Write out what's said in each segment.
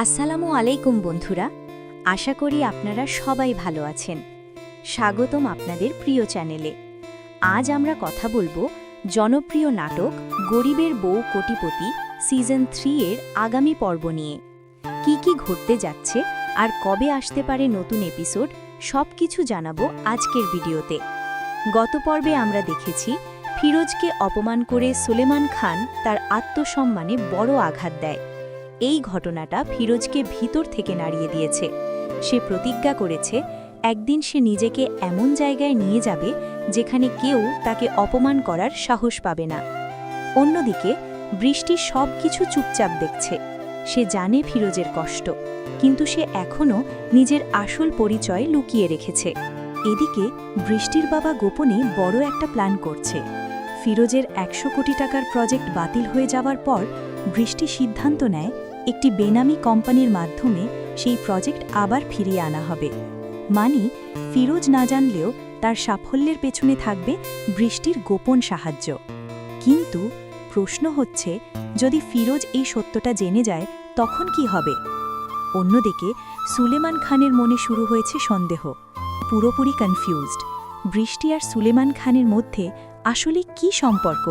আসসালামু আলাইকুম বন্ধুরা, আশা করি আপনারা সবাই ভালো আছেন। স্বাগতম আপনাদের প্রিয় চ্যানেলে। আজ আমরা কথা বলবো জনপ্রিয় নাটক গরিবের বউ কোটিপতি সিজন 3 এর আগামী পর্ব নিয়ে। কি কি ঘটতে যাচ্ছে আর কবে আসতে পারে নতুন এপিসোড, সবকিছু জানাবো আজকের ভিডিওতে। গত পর্বে আমরা দেখেছি ফিরোজকে অপমান করে সুলেমান খান তার আত্মসম্মানে বড় আঘাত দেয়। এই ঘটনাটা ফিরোজকে ভিতর থেকে নাড়িয়ে দিয়েছে। সে প্রতিজ্ঞা করেছে একদিন সে নিজেকে এমন জায়গায় নিয়ে যাবে যেখানে কেউ তাকে অপমান করার সাহস পাবে না। অন্যদিকে বৃষ্টি সব কিছু চুপচাপ দেখছে। সে জানে ফিরোজের কষ্ট, কিন্তু সে এখনও নিজের আসল পরিচয় লুকিয়ে রেখেছে। এদিকে বৃষ্টির বাবা গোপনে বড় একটা প্ল্যান করছে। ফিরোজের 100 কোটি টাকার প্রজেক্ট বাতিল হয়ে যাওয়ার পর বৃষ্টি সিদ্ধান্ত নেয় একটি বেনামি কোম্পানির মাধ্যমে সেই প্রজেক্ট আবার ফিরিয়ে আনা হবে। মানে ফিরোজ না জানলেও তার সাফল্যের পেছনে থাকবে বৃষ্টির গোপন সাহায্য। কিন্তু প্রশ্ন হচ্ছে, যদি ফিরোজ এই সত্যটা জেনে যায় তখন কি হবে? অন্যদিকে সুলেমান খানের মনে শুরু হয়েছে সন্দেহ। পুরোপুরি কনফিউজড। বৃষ্টি আর সুলেমান খানের মধ্যে আসলে কি সম্পর্ক?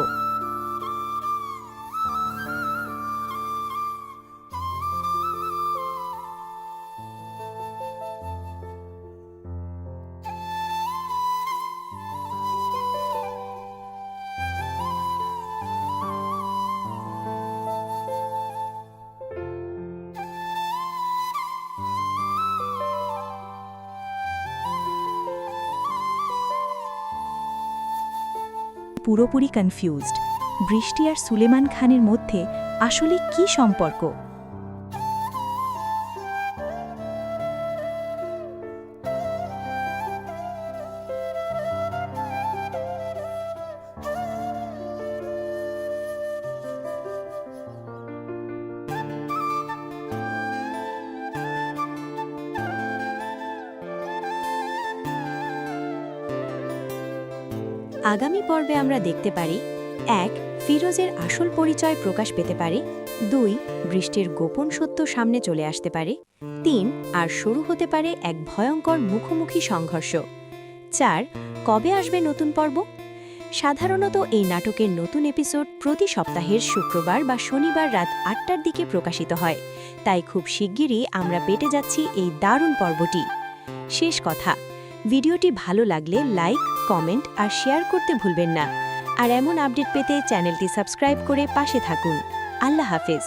পুরোপুরি কনফিউজড। বৃষ্টি আর সুলেমান খানের মধ্যে আসলে কি সম্পর্ক? আগামী পর্বে আমরা দেখতে পারি 1. ফিরোজের আসল পরিচয় প্রকাশ পেতে পারে, 2. বৃষ্টির গোপন সত্য সামনে চলে আসতে পারে, 3. আর শুরু হতে পারে এক ভয়ঙ্কর মুখোমুখি সংঘর্ষ। 4. কবে আসবে নতুন পর্ব? সাধারণত এই নাটকের নতুন এপিসোড প্রতি সপ্তাহের শুক্রবার বা শনিবার রাত 8টার দিকে প্রকাশিত হয়, তাই খুব শিগগিরই আমরা পেতে যাচ্ছি এই দারুণ পর্বটি। শেষ কথা, ভিডিওটি ভালো লাগলে লাইক, কমেন্ট আর শেয়ার করতে ভুলবেন না। আর এমন আপডেট পেতে চ্যানেলটি সাবস্ক্রাইব করে পাশে থাকুন। আল্লাহ হাফেজ।